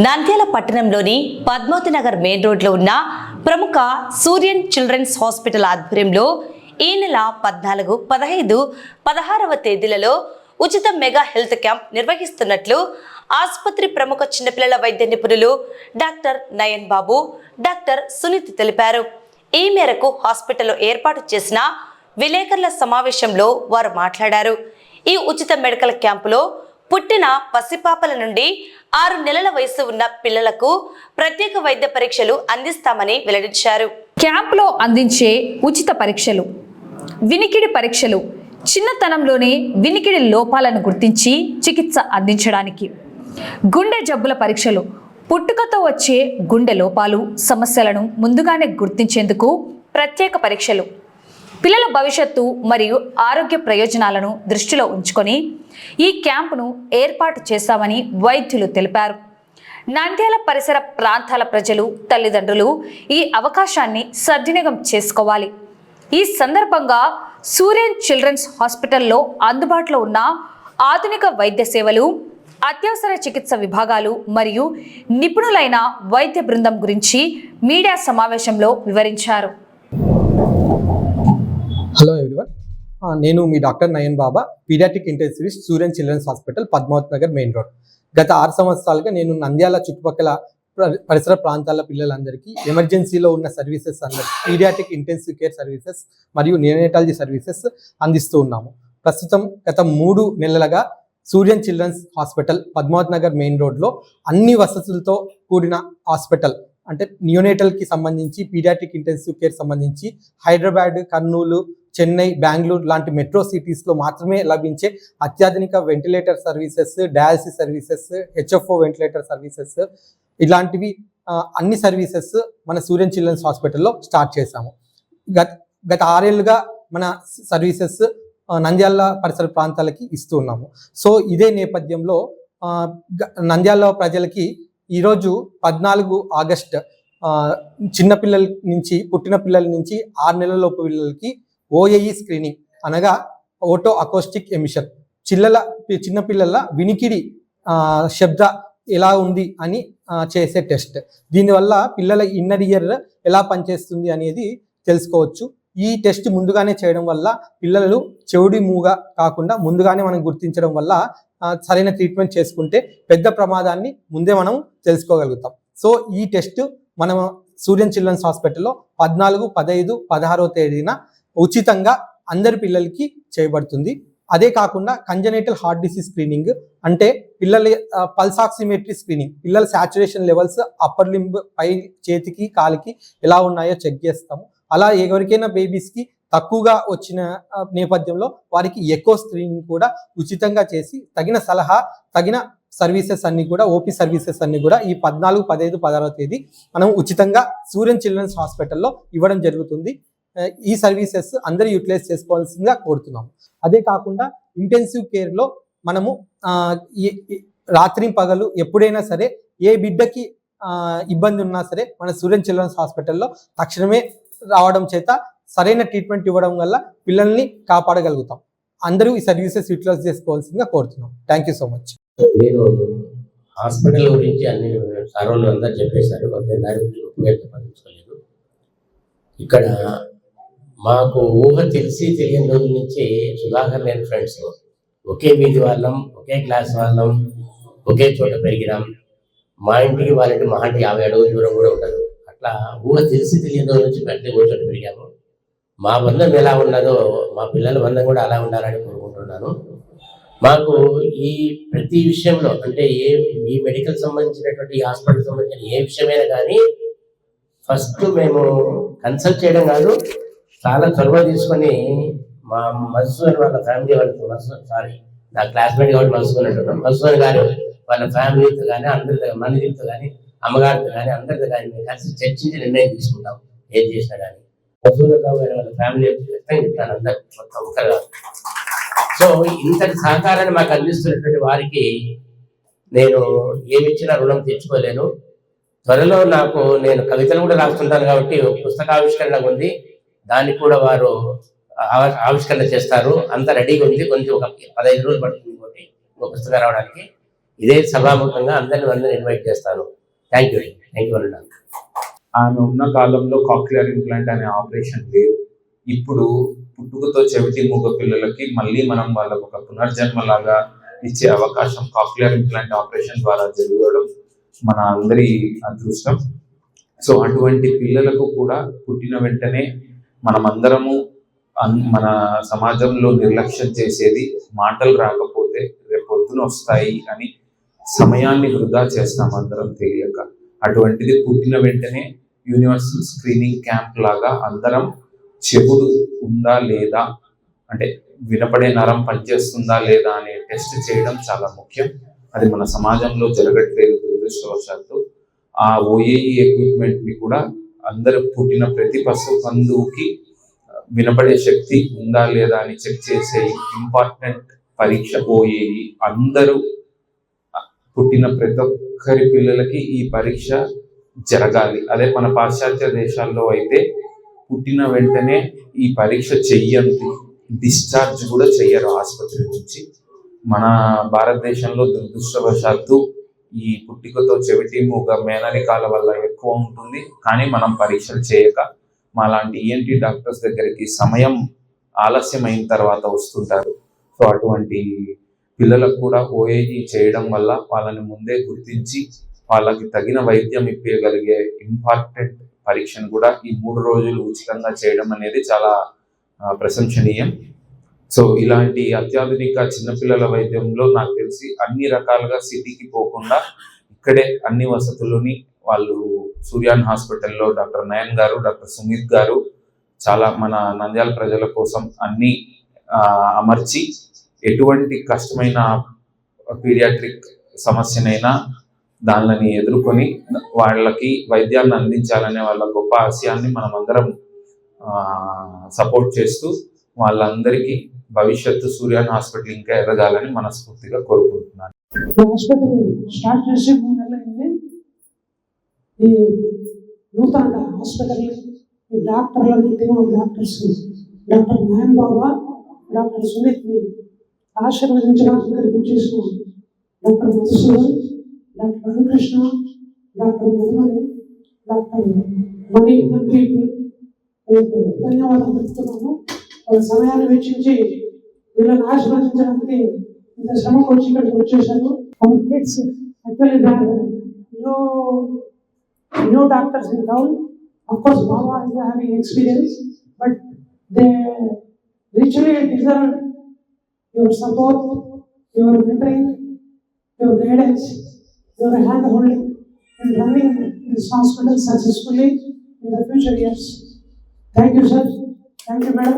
నంద్యాల పట్టణంలోని పద్మావతి నగర్ మెయిన్ రోడ్లో ఉన్న ప్రముఖ సూర్యన్ చిల్డ్రన్స్ హాస్పిటల్ ఆధ్వర్యంలో ఈ నెల 14, 15, 16వ తేదీలలో ఉచిత మెగా హెల్త్ క్యాంప్ నిర్వహిస్తున్నట్లు ఆసుపత్రి ప్రముఖ చిన్నపిల్లల వైద్య నిపుణులు డాక్టర్ నయన్ బాబు, డాక్టర్ సునీత్ తెలిపారు. ఈ మేరకు హాస్పిటల్లో ఏర్పాటు చేసిన విలేకరుల సమావేశంలో వారు మాట్లాడారు. ఈ ఉచిత మెడికల్ క్యాంపులో పుట్టిన పసిపాపల నుండి 6 నెలల వయసు ఉన్న పిల్లలకు ప్రత్యేక వైద్య పరీక్షలు అందిస్తామని వెల్లడించారు. క్యాంపులో అందించే ఉచిత పరీక్షలు, వినికిడి పరీక్షలు, చిన్నతనంలోనే వినికిడి లోపాలను గుర్తించి చికిత్స అందించడానికి, గుండె జబ్బుల పరీక్షలు, పుట్టుకతో వచ్చే గుండె లోపాలు సమస్యలను ముందుగానే గుర్తించేందుకు ప్రత్యేక పరీక్షలు, పిల్లల భవిష్యత్తు మరియు ఆరోగ్య ప్రయోజనాలను దృష్టిలో ఉంచుకొని ఈ క్యాంపును ఏర్పాటు చేశామని వైద్యులు తెలిపారు. నంద్యాల పరిసర ప్రాంతాల ప్రజలు, తల్లిదండ్రులు ఈ అవకాశాన్ని సద్వినియోగం చేసుకోవాలి. ఈ సందర్భంగా సూర్యన్ చిల్డ్రన్స్ హాస్పిటల్లో అందుబాటులో ఉన్న ఆధునిక వైద్య సేవలు, అత్యవసర చికిత్స విభాగాలు మరియు నిపుణులైన వైద్య బృందం గురించి మీడియా సమావేశంలో వివరించారు. హలో ఎవ్రీవన్, నేను మీ doctor Nayan Baba, pediatric intensivist, Suryan children's hospital, Padmavathi Nagar main road. గత 6 సంవత్సరాలుగా నేను నంద్యాల చుట్టుపక్కల పరిసర ప్రాంతాల పిల్లలందరికీ ఎమర్జెన్సీలో ఉన్న సర్వీసెస్ అందరికీ పీడియాట్రిక్ ఇంటెన్సివ్ కేర్ సర్వీసెస్ మరియు నియోనేటాలజీ సర్వీసెస్ అందిస్తూ ఉన్నాము. ప్రస్తుతం గత 3 నెలలుగా Suryan children's hospital, Padmavathi Nagar main రోడ్లో అన్ని వసతులతో కూడిన హాస్పిటల్, అంటే నియోనేటల్కి సంబంధించి, పీడియాట్రిక్ ఇంటెన్సివ్ కేర్ సంబంధించి హైదరాబాద్, కర్నూలు, చెన్నై, బెంగళూరు లాంటి మెట్రో సిటీస్లో మాత్రమే లభించే అత్యాధునిక ventilator services, dialysis services, HFO ventilator services, ఇలాంటివి అన్ని సర్వీసెస్ మన సూర్యన్ చిల్డ్రన్స్ హాస్పిటల్లో స్టార్ట్ చేశాము. గత 6 ఏళ్ళుగా మన సర్వీసెస్ నంద్యాల పరిసర ప్రాంతాలకి ఇస్తూ ఉన్నాము. సో ఇదే నేపథ్యంలో నంద్యాల ప్రజలకి ఈరోజు 14 ఆగస్ట్ చిన్నపిల్లల నుంచి, పుట్టిన పిల్లల నుంచి 6 నెలలలోపు పిల్లలకి ఓఏఈ స్క్రీనింగ్, అనగా ఓటో అకోస్టిక్ ఎమిషన్, చిన్నపిల్లల వినికిడి శబ్ద ఎలా ఉంది అని చేసే టెస్ట్. దీనివల్ల పిల్లల ఇన్నర్ ఇయర్ ఎలా పనిచేస్తుంది అనేది తెలుసుకోవచ్చు. ఈ టెస్ట్ ముందుగానే చేయడం వల్ల పిల్లలు చెవుడి మూగ కాకుండా ముందుగానే మనం గుర్తించడం వల్ల సరైన ట్రీట్మెంట్ చేసుకుంటే పెద్ద ప్రమాదాన్ని ముందే మనం తెలుసుకోగలుగుతాం. సో ఈ టెస్ట్ మనం సూర్యన్ చిల్డ్రన్స్ హాస్పిటల్లో 14, 15, 16వ తేదీన ఉచితంగా అందరి పిల్లలకి చేయబడుతుంది. అదే కాకుండా కంజనైటల్ హార్ట్ డిసీజ్ స్క్రీనింగ్, అంటే పిల్లల పల్స్ ఆక్సిమెట్రీ స్క్రీనింగ్, పిల్లల సాచురేషన్ లెవెల్స్ అప్పర్ లింబ్, పై చేతికి కాలికి ఎలా ఉన్నాయో చెక్ చేస్తాము. అలా ఎవరికైనా బేబీస్కి తక్కువగా వచ్చిన నేపథ్యంలో వారికి ఎకో స్క్రీనింగ్ కూడా ఉచితంగా చేసి తగిన సలహా, తగిన సర్వీసెస్ అన్ని కూడా, ఓపీ సర్వీసెస్ అన్ని కూడా ఈ 14, 15, 16వ తేదీ మనం ఉచితంగా సూర్యన్ చిల్డ్రన్స్ హాస్పిటల్లో ఇవ్వడం జరుగుతుంది. ఈ సర్వీసెస్ అందరూ యూటిలైజ్ చేసుకోవాల్సిందిగా కోరుతున్నాము. అదే కాకుండా ఇంటెన్సివ్ కేర్లో మనము రాత్రి పగలు ఎప్పుడైనా సరే ఏ బిడ్డకి ఇబ్బంది ఉన్నా సరే మన సూర్యన్ చిల్డ్రన్స్ హాస్పిటల్లో తక్షణమే రావడం చేత సరైన ట్రీట్మెంట్ ఇవ్వడం వల్ల పిల్లల్ని కాపాడగలుగుతాం. అందరూ ఈ సర్వీసెస్ యూటిలైజ్ చేసుకోవాల్సిందిగా కోరుతున్నాం. Thank you so much. నేను హాస్పిటల్ గురించి అన్ని సార్లు అందరూ చెప్పేశారు. నేను దాని గురించి గొప్పగా చెప్పదలుచుకోలేదు. ఇక్కడ మాకు ఊహ తెలిసి తెలియని రోజుల నుంచి సుధాకర్ నేను ఫ్రెండ్స్, ఒకే వీధి వాళ్ళం, ఒకే క్లాస్ వాళ్ళం, ఒకే చోట పెరిగినాం. మా ఇంటికి వాళ్ళ ఇంటి మహా 50 అడుగుల దూరం కూడా ఉండదు. అట్లా ఊహ తెలిసి తెలియని రోజు నుంచి పెద్ద ఓ చోట పెరిగాము. మా బంధం ఎలా ఉన్నదో మా పిల్లల బంధం కూడా అలా ఉండాలని కోరుకుంటున్నాను. మాకు ఈ ప్రతి విషయంలో, అంటే ఈ మెడికల్ సంబంధించినటువంటి, ఈ హాస్పిటల్ సంబంధించిన ఏ విషయమైనా కానీ ఫస్ట్ మేము కన్సల్ట్ చేయడం కాదు, చాలా చొరవ తీసుకొని మా మధుసూదన్ వాళ్ళ ఫ్యామిలీ వాళ్ళతో, నా క్లాస్మేట్ కాబట్టి మధుసూదన్ అంటున్నాం, మధుసూదన్ గారు వాళ్ళ ఫ్యామిలీతో కానీ, అందరితో, మనీతో కానీ, అమ్మగారితో కానీ, అందరితో కానీ మేము కలిసి చర్చించి నిర్ణయం తీసుకుంటాం ఏం చేసినా కానీ. మధుసూదన్ రావు గారు వాళ్ళ ఫ్యామిలీ చెప్తాను అందరు మొత్తం ఒకరు. సో ఇంతటి సహకారాన్ని మాకు అందిస్తున్నటువంటి వారికి నేను ఏమిచ్చినా రుణం తెచ్చుకోలేను. త్వరలో నేను కవితలు కూడా రాస్తుంటాను కాబట్టి పుస్తకావిష్కరణ ఉంది, దానికి కూడా వారు ఆవిష్కరణ చేస్తారు. అంతా రెడీగా ఉంది. కొంచెం ఒక 15 రోజులు పడుతుంది ఇంకో పుస్తకం రావడానికి. ఇదే సభాముఖంగా అందరినీ ఇన్వైట్ చేస్తాను. Thank you doctor. ఆమె ఉన్న కాలంలో కాక్లియర్ ఇంప్లాంట్ అనే ఆపరేషన్ లేదు. ఇప్పుడు పుట్టుకతో చెవిటి మూగ పిల్లలకి మళ్ళీ మనం వాళ్ళకు ఒక పునర్జన్మలాగా ఇచ్చే అవకాశం కాక్లియర్ ఇంప్లాంట్ ఆపరేషన్ ద్వారా జరగడం మన అందరి అదృష్టం. సో అటువంటి పిల్లలకు కూడా పుట్టిన వెంటనే మనమందరము మన సమాజంలో నిర్లక్ష్యం చేసేది మాటలు రాకపోతే రేపొద్దున వస్తాయి అని సమయాన్ని వృధా చేస్తాం అందరం తెలియక. అటువంటిది పుట్టిన వెంటనే యూనివర్సల్ స్క్రీనింగ్ క్యాంప్ లాగా అందరం చెవుడు ఉందా లేదా, అంటే వినపడే నరం పనిచేస్తుందా లేదా అనే టెస్ట్ చేయడం చాలా ముఖ్యం. అది మన సమాజంలో జరగట్లేదు దురదృష్టవశాత్తు. ఆ ఓఏఈ ఎక్విప్మెంట్ని కూడా అందరూ పుట్టిన ప్రతి పసికందుకి వినపడే శక్తి ఉందా లేదా అని చెక్ చేసే ఇంపార్టెంట్ పరీక్ష ఓఏఈ. అందరూ పుట్టిన ప్రతి ఒక్కరి పిల్లలకి ఈ పరీక్ష జరగాలి. అదే మన పాశ్చాత్య దేశాల్లో అయితే పుట్టిన వెంటనే ఈ పరీక్ష చెయ్యండి, డిశ్చార్జ్ కూడా చెయ్యరు ఆసుపత్రి నుంచి. మన భారతదేశంలో దురదృష్టవశాత్తు ఈ పుట్టుకతో చెవిటి మూగ మేనరికాల వల్ల ఎక్కువ ఉంటుంది. కానీ మనం పరీక్షలు చేయక మాలాంటి ఈఎన్టీ డాక్టర్స్ దగ్గరికి సమయం ఆలస్యమైన తర్వాత వస్తుంటారు. సో అటువంటి పిల్లలకు కూడా ఓఏఈ చేయడం వల్ల వాళ్ళని ముందే గుర్తించి వాళ్ళకి తగిన వైద్యం ఇప్పగలిగే ఇంపార్టెంట్ పరీక్షను కూడా ఈ 3 రోజులు ఉచితంగా చేయడం అనేది చాలా ప్రశంసనీయం. సో ఇలాంటి అత్యాధునిక చిన్నపిల్లల వైద్యంలో నాకు తెలిసి అన్ని రకాలుగా సిటీకి పోకుండా ఇక్కడే అన్ని వసతులని వాళ్ళు సూర్యాన్ హాస్పిటల్లో డాక్టర్ నయన్ గారు, డాక్టర్ సుమిత్ గారు చాలా మన నంద్యాల ప్రజల కోసం అన్ని అమర్చి ఎటువంటి కష్టమైన పీడియాట్రిక్ సమస్యనైనా దానిని ఎదుర్కొని వాళ్ళకి వైద్యాన్ని అందించాలనే వాళ్ళ గొప్ప ఆశయాన్ని మనం అందరం సపోర్ట్ చేస్తూ వాళ్ళందరికీ భవిష్యత్తు సూర్యాన్ హాస్పిటల్ ఇంకా ఎదగాలని మనస్ఫూర్తిగా కోరుకుంటున్నాను. హాస్పిటల్ స్టార్ట్ చేసి 3 నెలలైంది. ఈ నూతన హాస్పిటల్ డాక్టర్లని doctors doctor Nayan Baba, doctor సునీత్ని ఆశీర్వదించడానికి ఇక్కడికి వచ్చేసిన doctor Madhusudan, doctor Venkrishna, doctor Madhumani, doctor Mani మీకు ధన్యవాదాలు తెలుపుతున్నాము. వాళ్ళ సమయాన్ని వెచ్చించి వీళ్ళని ఆశీర్వదించడానికి ఇంత శ్రమకు వచ్చి ఇక్కడికి వచ్చేసారు. Our kids actually they are new doctors in town. Of course, Baba is having experience, but they richly deserve your support, your mentoring, your guidance, your hand holding in running this hospital successfully in the future years. Thank you, sir. Thank you, madam.